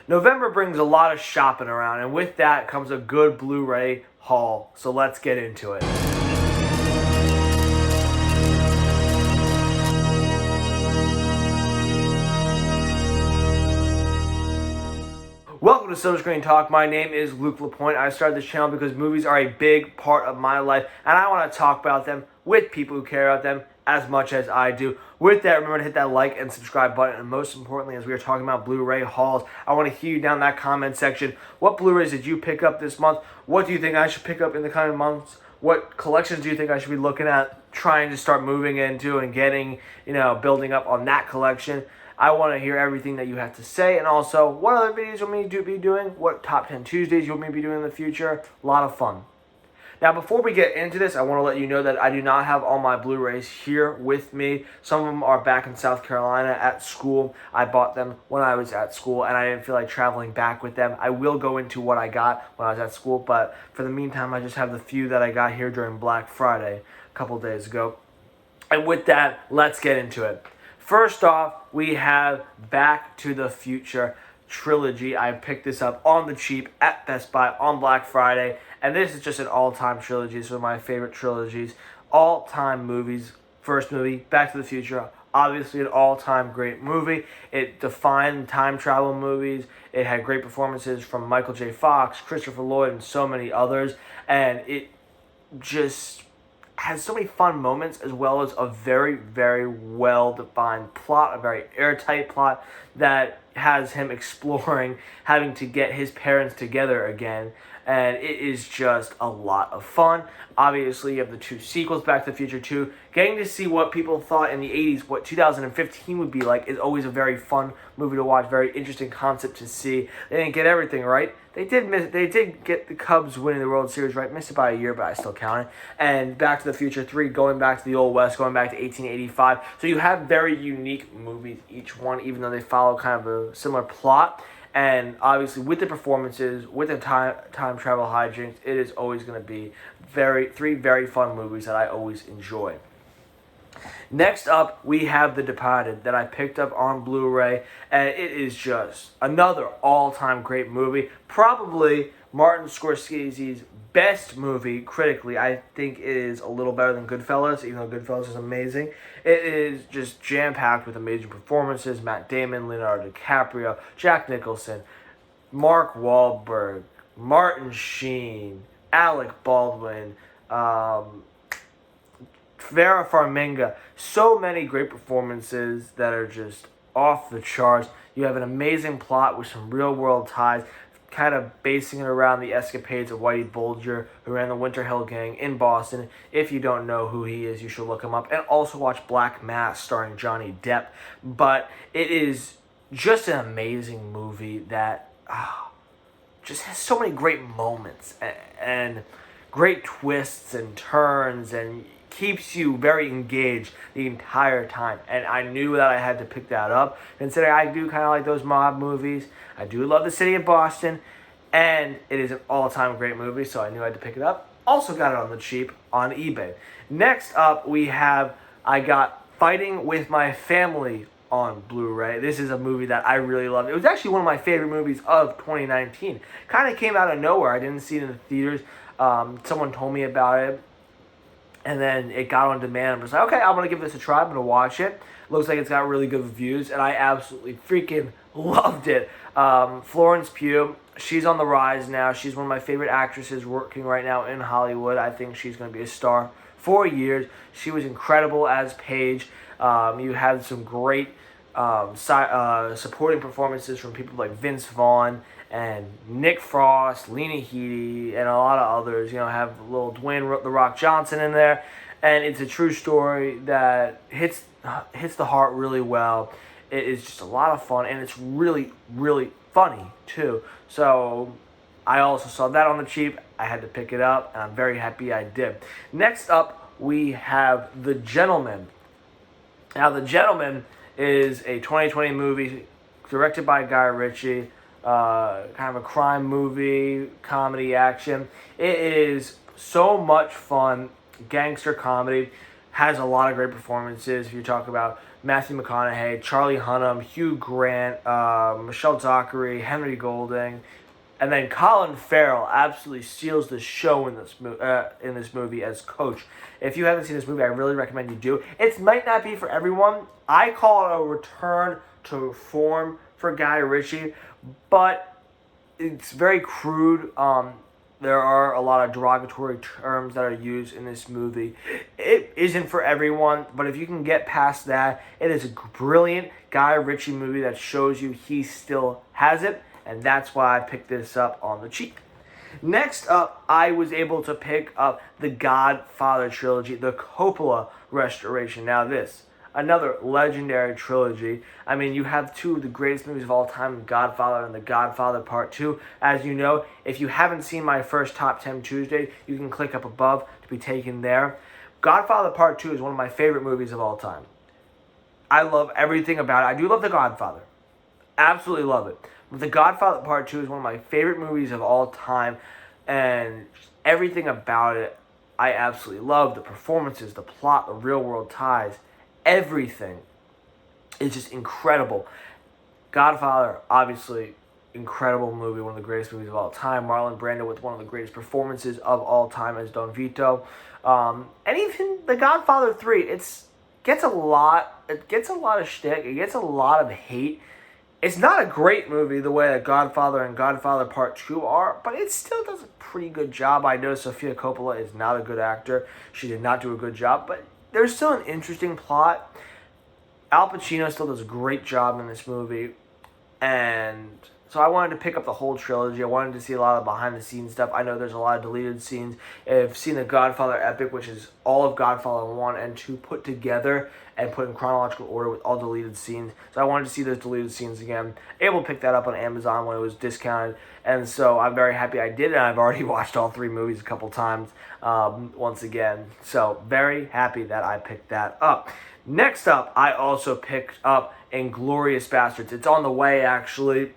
November brings a lot of shopping around, and with that comes a good Blu Ray haul. So let's get into it. Welcome to Silver Screen Talk. My name is Luke LaPointe. I started this channel because movies are a big part of my life, and I want to talk about them with people who care about them as much as I do. With that, remember to hit that like and subscribe button, and most importantly, as we are talking about Blu Ray hauls, I want to hear you down in that comment section. What Blu-rays did you pick up this month? What do you think I should pick up in the coming months? What collections do you think I should be looking at, trying to start moving into and getting, building up on that collection? I want to hear everything that you have to say, and also what other videos you want me to be doing, what Top 10 Tuesdays you want me to be doing in the future. A lot of fun. Now, before we get into this, I want to let you know that I do not have all my Blu-rays here with me. Some of them are back in South Carolina at school. I bought them when I was at school, and I didn't feel like traveling back with them. I will go into what I got when I was at school, but for the meantime, I just have the few that I got here during Black Friday a couple days ago. And with that, let's get into it. First off, we have Back to the Future trilogy. I picked this up on the cheap at Best Buy on Black Friday, and this is just an all-time trilogy. It's one of my favorite trilogies. All-time movies. First movie, Back to the Future, obviously an all-time great movie. It defined time travel movies. It had great performances from Michael J. Fox, Christopher Lloyd, and so many others, and it just has so many fun moments, as well as a very, very well-defined plot, a very airtight plot that has him exploring having to get his parents together again, and it is just a lot of fun. Obviously, you have the two sequels, Back to the Future 2. Getting to see what people thought in the 80s, what 2015 would be like, is always a very fun movie to watch, very interesting concept to see. They didn't get everything right. They did get the Cubs winning the World Series right. Missed it by a year, but I still count it. And Back to the Future 3, going back to the Old West, going back to 1885. So you have very unique movies, each one, even though they follow kind of a similar plot. And obviously, with the performances, with the time travel hijinks, it is always going to be three very fun movies that I always enjoy. Next up, we have The Departed that I picked up on Blu-ray, and it is just another all-time great movie. Probably Martin Scorsese's best movie critically. I think it is a little better than Goodfellas, even though Goodfellas is amazing. It is just jam-packed with amazing performances. Matt Damon, Leonardo DiCaprio, Jack Nicholson, Mark Wahlberg, Martin Sheen, Alec Baldwin, Vera Farmiga. So many great performances that are just off the charts. You have an amazing plot with some real-world ties, kind of basing it around the escapades of Whitey Bulger, who ran the Winter Hill Gang in Boston. If you don't know who he is, you should look him up. And also watch Black Mass starring Johnny Depp. But it is just an amazing movie that just has so many great moments and great twists and turns, and keeps you very engaged the entire time. And I knew that I had to pick that up, considering I do kind of like those mob movies. I do love the city of Boston, and it is an all-time great movie, so I knew I had to pick it up. Also got it on the cheap on eBay. Next up, I got Fighting with My Family on Blu-ray. This is a movie that I really loved. It was actually one of my favorite movies of 2019. Kind of came out of nowhere. I didn't see it in the theaters. Someone told me about it, and then it got on demand. I was like, okay, I'm going to give this a try. I'm going to watch it. Looks like it's got really good reviews, and I absolutely freaking loved it. Florence Pugh, she's on the rise now. She's one of my favorite actresses working right now in Hollywood. I think she's going to be a star for years. She was incredible as Paige. You had some great supporting performances from people like Vince Vaughn and Nick Frost, Lena Headey, and a lot of others. Have a little Dwayne "The Rock" Johnson in there, and it's a true story that hits the heart really well. It is just a lot of fun, and it's really, really funny too. So I also saw that on the cheap. I had to pick it up, and I'm very happy I did. Next up, we have The Gentleman. Now, The Gentleman is a 2020 movie directed by Guy Ritchie. Kind of a crime movie, comedy, action. It is so much fun, gangster comedy. has a lot of great performances. If you talk about Matthew McConaughey, Charlie Hunnam, Hugh Grant, Michelle Dockery, Henry Golding, and then Colin Farrell absolutely steals the show in this movie as Coach. If you haven't seen this movie, I really recommend you do. It might not be for everyone. I call it a return to form for Guy Ritchie, but it's very crude. There are a lot of derogatory terms that are used in this movie. It isn't for everyone, but if you can get past that, it is a brilliant Guy Ritchie movie that shows you he still has it, and that's why I picked this up on the cheap. Next up, I was able to pick up the Godfather trilogy, the Coppola restoration. Now this, another legendary trilogy. I mean, you have two of the greatest movies of all time, Godfather and The Godfather Part 2. As you know, if you haven't seen my first Top 10 Tuesday, you can click up above to be taken there. Godfather Part 2 is one of my favorite movies of all time. I love everything about it. I do love The Godfather. Absolutely love it. But The Godfather Part 2 is one of my favorite movies of all time, and everything about it I absolutely love. The performances, the plot, the real-world ties, everything is just incredible. Godfather, obviously, incredible movie, one of the greatest movies of all time. Marlon Brando with one of the greatest performances of all time as Don Vito. And even The Godfather 3, it gets a lot of shtick, it gets a lot of hate. It's not a great movie the way that Godfather and Godfather Part 2 are, but it still does a pretty good job. I know Sofia Coppola is not a good actor. She did not do a good job, but there's still an interesting plot. Al Pacino still does a great job in this movie. And so I wanted to pick up the whole trilogy. I wanted to see a lot of behind-the-scenes stuff. I know there's a lot of deleted scenes. I've seen the Godfather Epic, which is all of Godfather 1 and 2 put together and put in chronological order with all deleted scenes. So I wanted to see those deleted scenes again. Able to pick that up on Amazon when it was discounted. And so I'm very happy I did it. I've already watched all three movies a couple times once again. So very happy that I picked that up. Next up, I also picked up Inglourious Basterds. It's on the way, actually.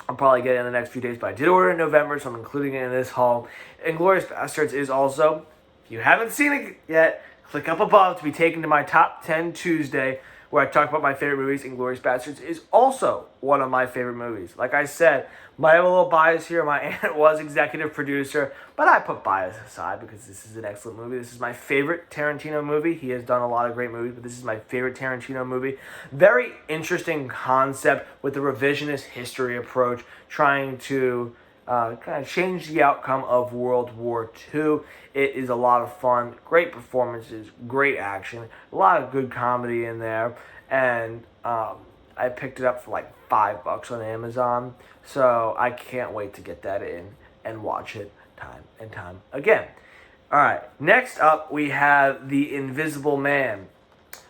I'll probably get it in the next few days, but I did order it in November, so I'm including it in this haul. Inglourious Basterds is also, if you haven't seen it yet, click up above to be taken to my Top 10 Tuesday, where I talk about my favorite movies. Inglourious Basterds is also one of my favorite movies. Like I said, might have a little bias here. My aunt was executive producer, but I put bias aside because this is an excellent movie. This is my favorite Tarantino movie. He has done a lot of great movies, but this is my favorite Tarantino movie. Very interesting concept with the revisionist history approach, trying to kind of change the outcome of World War II. It is a lot of fun, great performances, great action, a lot of good comedy in there, and I picked it up for like $5 on Amazon, so I can't wait to get that in and watch it time and time again. Alright, next up we have The Invisible Man,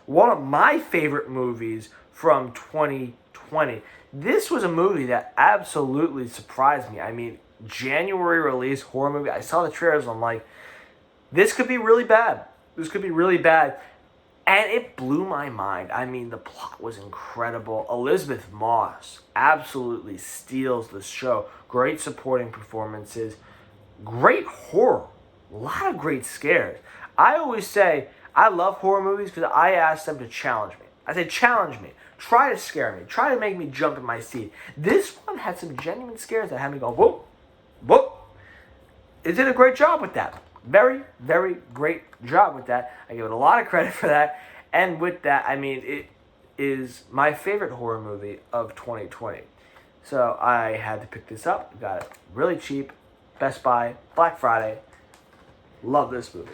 one of my favorite movies from 2020. This was a movie that absolutely surprised me. I mean, January release horror movie. I saw the trailers and I'm like, this could be really bad. This could be really bad. And it blew my mind. I mean, the plot was incredible. Elizabeth Moss absolutely steals the show. Great supporting performances. Great horror. A lot of great scares. I always say, I love horror movies because I ask them to challenge me. I say, challenge me. Try to scare me. Try to make me jump in my seat. This one had some genuine scares that had me go, whoop, whoop. It did a great job with that. Very, very great job with that. I give it a lot of credit for that. And with that, I mean, it is my favorite horror movie of 2020. So I had to pick this up. Got it really cheap. Best Buy, Black Friday. Love this movie.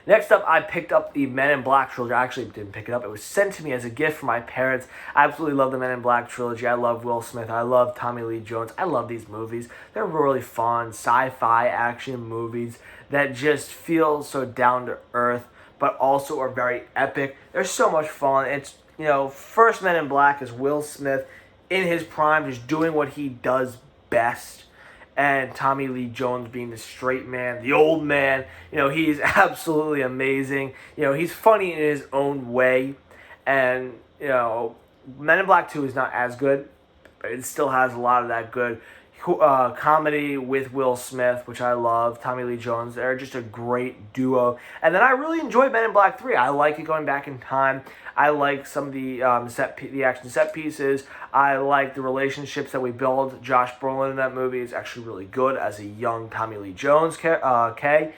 Next up, I picked up the Men in Black trilogy. I actually didn't pick it up. It was sent to me as a gift from my parents. I absolutely love the Men in Black trilogy. I love Will Smith. I love Tommy Lee Jones. I love these movies. They're really fun, sci-fi action movies that just feel so down to earth, but also are very epic. They're so much fun. It's, first Men in Black is Will Smith in his prime, just doing what he does best. And Tommy Lee Jones being the straight man, the old man. He's absolutely amazing. He's funny in his own way. And, Men in Black 2 is not as good, but it still has a lot of that good comedy with Will Smith, which I love. Tommy Lee Jones, they're just a great duo. And then I really enjoy Men in Black 3. I like it going back in time. I like some of the the action set pieces. I like the relationships that we build. Josh Brolin in that movie is actually really good as a young Tommy Lee Jones K.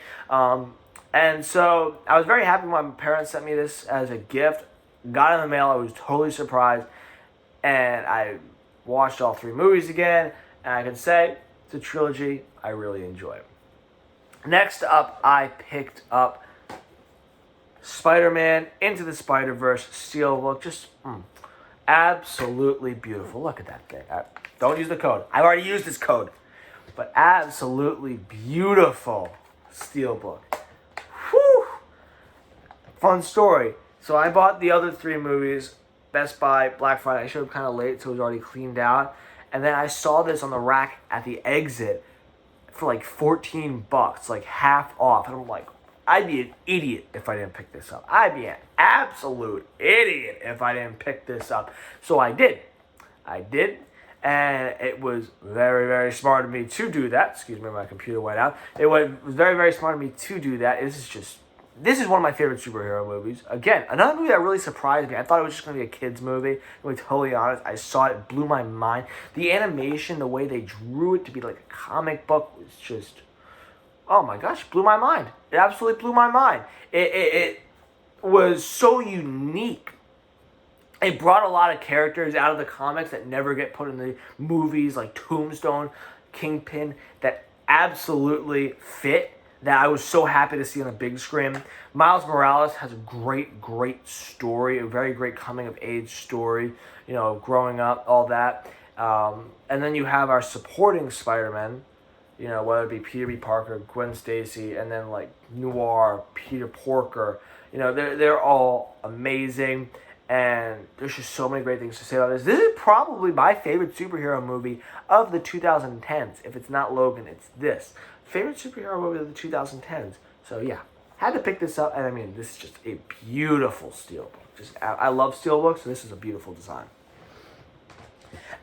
And so I was very happy when my parents sent me this as a gift. Got it in the mail. I was totally surprised. And I watched all 3 movies again. And I can say it's a trilogy I really enjoy. Next up, I picked up Spider-Man Into the Spider-Verse Steelbook. Just absolutely beautiful. Look at that thing. Don't use the code. I've already used this code. But absolutely beautiful Steelbook. Whew. Fun story. So I bought the other 3 movies, Best Buy, Black Friday. I showed up kind of late, so it was already cleaned out. And then I saw this on the rack at the exit for like $14, like half off. And I'm like, I'd be an idiot if I didn't pick this up. I'd be an absolute idiot if I didn't pick this up. So I did. And it was very, very smart of me to do that. Excuse me, my computer went out. It was very, very smart of me to do that. This is one of my favorite superhero movies. Again, another movie that really surprised me. I thought it was just going to be a kid's movie. To be totally honest, I saw it, it blew my mind. The animation, the way they drew it to be like a comic book was just, oh my gosh, blew my mind. It absolutely blew my mind. It was so unique. It brought a lot of characters out of the comics that never get put in the movies, like Tombstone, Kingpin, that absolutely fit, that I was so happy to see on a big screen. Miles Morales has a great, great story, a very great coming-of-age story, growing up, all that. And then you have our supporting Spider-Man, whether it be Peter B. Parker, Gwen Stacy, and then like Noir, Peter Porker. They're all amazing, and there's just so many great things to say about this. This is probably my favorite superhero movie of the 2010s. If it's not Logan, it's this. Favorite superhero movie of the 2010s. So yeah, had to pick this up, and I mean, this is just a beautiful steelbook. I love steelbooks, so this is a beautiful design.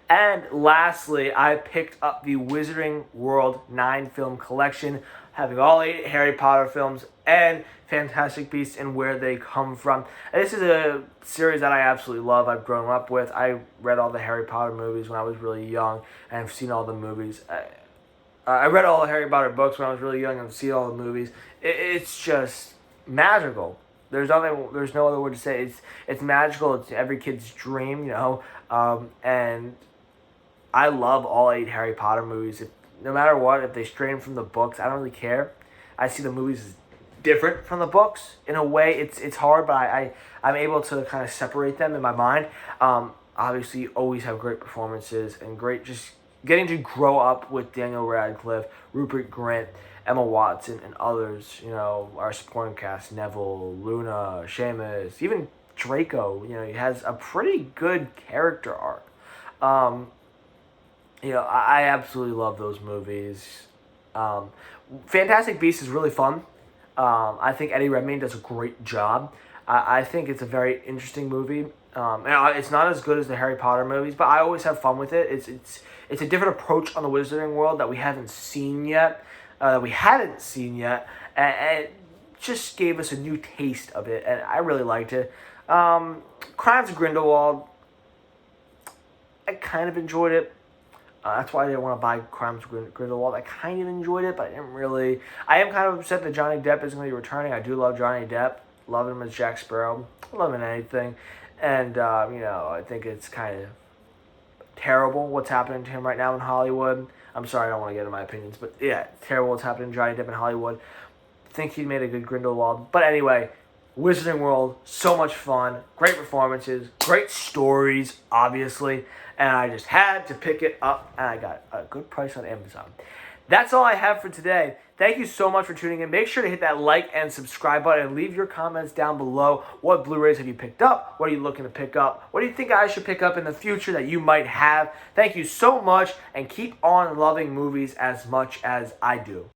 And lastly, I picked up the Wizarding World 9-film collection, having all 8 Harry Potter films and Fantastic Beasts and Where They Come From. And this is a series that I absolutely love. I've grown up with. I read all the Harry Potter movies when I was really young, and I've seen all the movies. I read all the Harry Potter books when I was really young and seen all the movies. It's just magical. There's no other word to say. It's magical. It's every kid's dream, and I love all 8 Harry Potter movies. No matter what, if they stray from the books, I don't really care. I see the movies as different from the books in a way. It's hard, but I'm able to kind of separate them in my mind. Obviously, you always have great performances and great just getting to grow up with Daniel Radcliffe, Rupert Grint, Emma Watson, and others. Our supporting cast: Neville, Luna, Seamus, even Draco. He has a pretty good character arc. I absolutely love those movies. Fantastic Beasts is really fun. I think Eddie Redmayne does a great job. I think it's a very interesting movie. It's not as good as the Harry Potter movies, but I always have fun with it. It's a different approach on the Wizarding World that we haven't seen yet. And it just gave us a new taste of it, and I really liked it. Crimes of Grindelwald, I kind of enjoyed it. That's why I didn't want to buy Crimes of Grindelwald. I kind of enjoyed it, but I didn't really. I am kind of upset that Johnny Depp isn't going to be returning. I do love Johnny Depp. Love him as Jack Sparrow. I love him in anything. And, I think it's kind of terrible what's happening to him right now in Hollywood. I'm sorry, I don't want to get into my opinions, but yeah, it's terrible what's happening to Johnny Depp in Hollywood. Think he made a good Grindelwald. But anyway, Wizarding World, so much fun, great performances, great stories, obviously, and I just had to pick it up, and I got a good price on Amazon. That's all I have for today. Thank you so much for tuning in. Make sure to hit that like and subscribe button and leave your comments down below. What Blu-rays have you picked up? What are you looking to pick up? What do you think I should pick up in the future that you might have? Thank you so much, and keep on loving movies as much as I do.